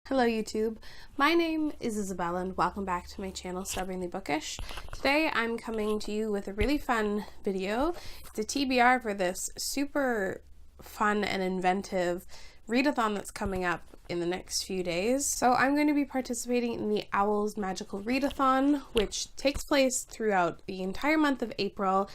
Hello YouTube, my name is Isabella and welcome back to my channel Stubbornly Bookish. Today I'm coming to you with a really fun video. It's a TBR for this super fun and inventive readathon that's coming up in the next few days. So I'm going to be participating in the O.W.L.s magical readathon, which takes place throughout the entire month of April,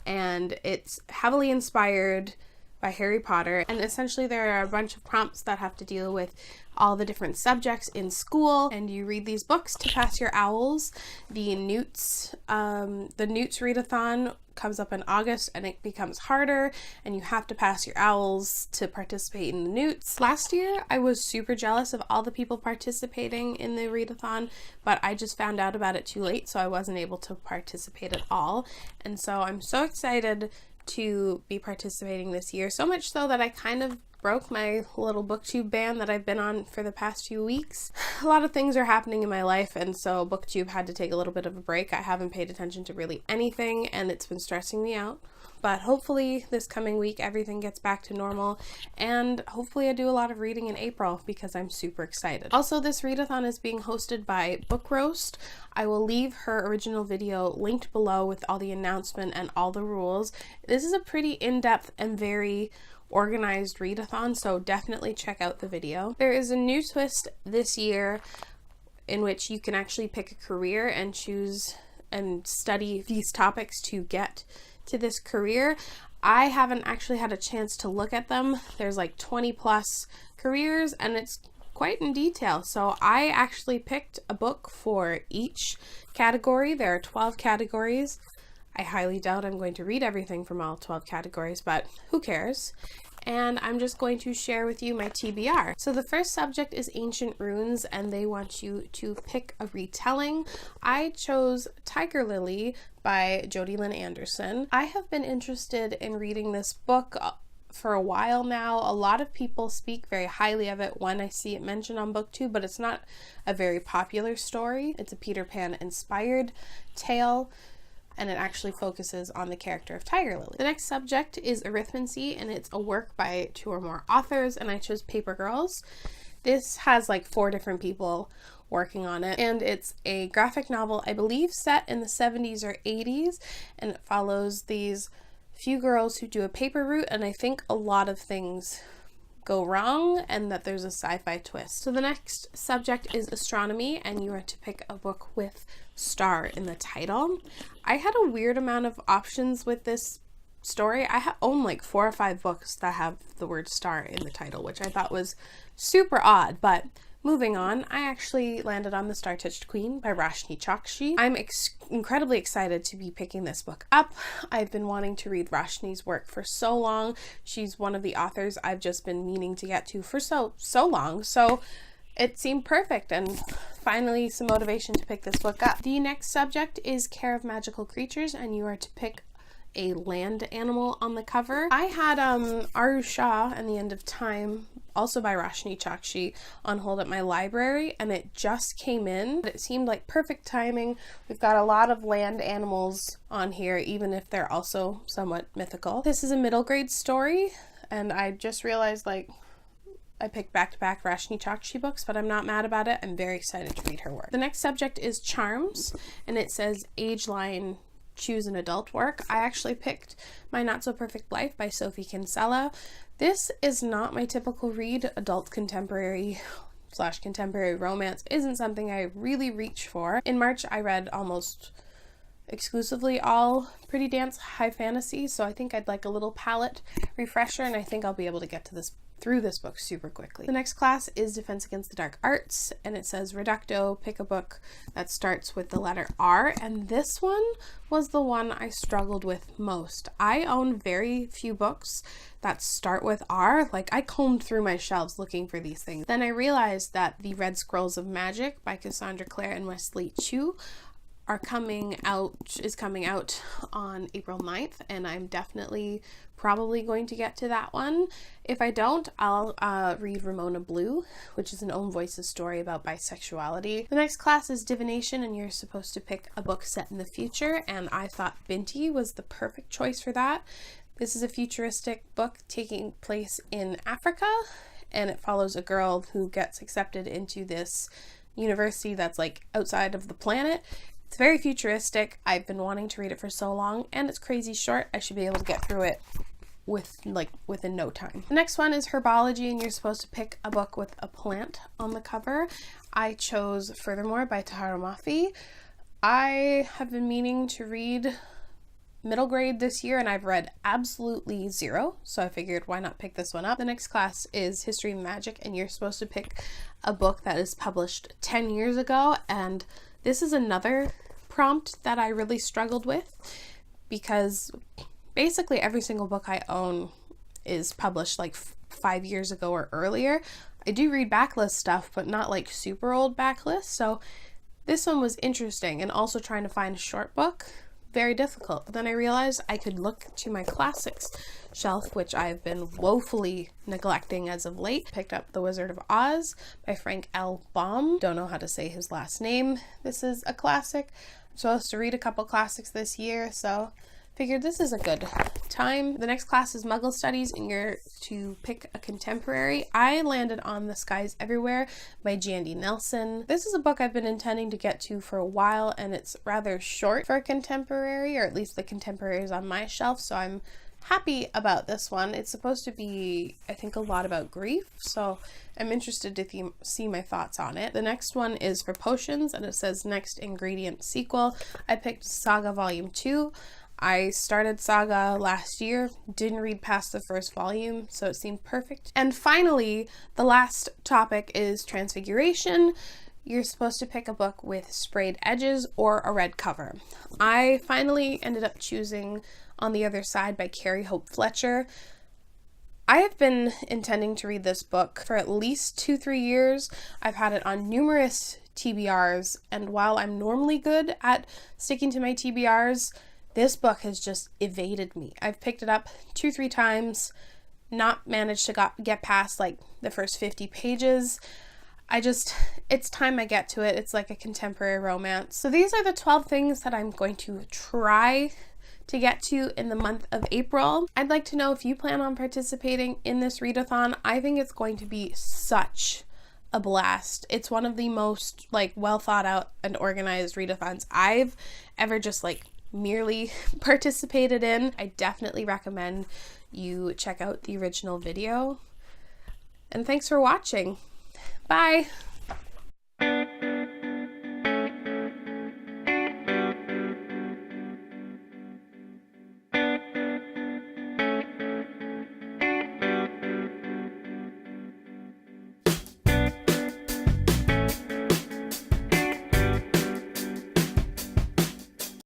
and it's heavily inspired by Harry Potter, and essentially there are a bunch of prompts that have to deal with all the different subjects in school, and you read these books to pass your O.W.L.s. The Newts readathon comes up in August, and it becomes harder, and you have to pass your O.W.L.s to participate in the Newts. Last year I was super jealous of all the people participating in the readathon, but I just found out about it too late, so I wasn't able to participate at all, and so I'm so excited to be participating this year, so much so that I kind of broke my little booktube ban that I've been on for the past few weeks. A lot of things are happening in my life, and so booktube had to take a little bit of a break. I haven't paid attention to really anything, and it's been stressing me out. But hopefully this coming week everything gets back to normal, and hopefully I do a lot of reading in April because I'm super excited. Also, this readathon is being hosted by Book Roast. I will leave her original video linked below with all the announcement and all the rules. This is a pretty in-depth and very organized readathon, so definitely check out the video. There is a new twist this year in which you can actually pick a career and choose and study these topics to get to this career. I haven't actually had a chance to look at them. There's like 20 plus careers, and it's quite in detail. So I actually picked a book for each category. There are 12 categories. I highly doubt I'm going to read everything from all 12 categories, but who cares? And I'm just going to share with you my TBR. So the first subject is ancient runes, and they want you to pick a retelling. I chose Tigerlily by Jodi Lynn Anderson. I have been interested in reading this book for a while now. A lot of people speak very highly of it when I see it mentioned on BookTube, but it's not a very popular story. It's a Peter Pan inspired tale, and it actually focuses on the character of Tigerlily. The next subject is arithmancy, and it's a work by 2 or more authors, and I chose Paper Girls. This has like 4 different people working on it, and it's a graphic novel, I believe, set in the 70s or 80s, and it follows these few girls who do a paper route, and I think a lot of things go wrong and that there's a sci-fi twist. So the next subject is astronomy, and you are to pick a book with star in the title. I had a weird amount of options with this story. I own like 4 or 5 books that have the word star in the title, which I thought was super odd, but moving on, I actually landed on The Star-Touched Queen by Roshni Chokshi. I'm incredibly excited to be picking this book up. I've been wanting to read Roshni's work for so long. She's one of the authors I've just been meaning to get to for so long, so it seemed perfect, and finally some motivation to pick this book up. The next subject is Care of Magical Creatures, and you are to pick a land animal on the cover. I had Arusha and the End of Time, also by Roshni Chokshi, on hold at my library, and it just came in. It seemed like perfect timing. We've got a lot of land animals on here, even if they're also somewhat mythical. This is a middle grade story, and I just realized like I picked back-to-back Roshni Chokshi books, but I'm not mad about it. I'm very excited to read her work. The next subject is charms, and it says age line, choose an adult work. I actually picked My Not So Perfect Life by Sophie Kinsella. This is not my typical read. Adult contemporary / contemporary romance isn't something I really reach for. In March, I read almost exclusively all Pretty Dance high fantasy, so I think I'd like a little palette refresher, and I think I'll be able to get to through this book super quickly. The next class is Defense Against the Dark Arts, and it says Readathon, pick a book that starts with the letter R, and this one was the one I struggled with most. I own very few books that start with R. Like, I combed through my shelves looking for these things. Then I realized that The Red Scrolls of Magic by Cassandra Clare and Wesley Chu is coming out on April 9th, and I'm definitely probably going to get to that one. If I don't, I'll read Ramona Blue, which is an Own Voices story about bisexuality. The next class is divination, and you're supposed to pick a book set in the future, and I thought Binti was the perfect choice for that. This is a futuristic book taking place in Africa, and it follows a girl who gets accepted into this university that's like outside of the planet. It's very futuristic. I've been wanting to read it for so long, and it's crazy short. I should be able to get through it within no time. The next one is herbology, and you're supposed to pick a book with a plant on the cover. I chose Furthermore by Tahereh Mafi. I have been meaning to read middle grade this year, and I've read absolutely zero, so I figured why not pick this one up. The next class is History and Magic, and you're supposed to pick a book that is published 10 years ago, and this is another prompt that I really struggled with because basically every single book I own is published like 5 years ago or earlier. I do read backlist stuff, but not like super old backlists, so this one was interesting, and also trying to find a short book, very difficult. But then I realized I could look to my classics shelf, which I've been woefully neglecting as of late. Picked up The Wizard of Oz by Frank L. Baum. Don't know how to say his last name. This is a classic. I'm supposed to read a couple classics this year, so figured this is a good time. The next class is Muggle Studies, and you're to pick a contemporary. I landed on The Skies Everywhere by Jandy Nelson. This is a book I've been intending to get to for a while, and it's rather short for a contemporary, or at least the contemporaries on my shelf, so I'm happy about this one. It's supposed to be, I think, a lot about grief, so I'm interested to see my thoughts on it. The next one is for potions, and it says Next Ingredient Sequel. I picked Saga Volume 2. I started Saga last year, didn't read past the first volume, so it seemed perfect. And finally, the last topic is Transfiguration. You're supposed to pick a book with sprayed edges or a red cover. I finally ended up choosing On the Other Side by Carrie Hope Fletcher. I have been intending to read this book for at least 2-3 years. I've had it on numerous TBRs, and while I'm normally good at sticking to my TBRs, this book has just evaded me. I've picked it up 2-3 times, not managed to get past like the first 50 pages. It's time I get to it. It's like a contemporary romance. So these are the 12 things that I'm going to try to get to in the month of April. I'd like to know if you plan on participating in this readathon. I think it's going to be such a blast. It's one of the most like well thought out and organized readathons I've ever just like merely participated in. I definitely recommend you check out the original video. And thanks for watching. Bye!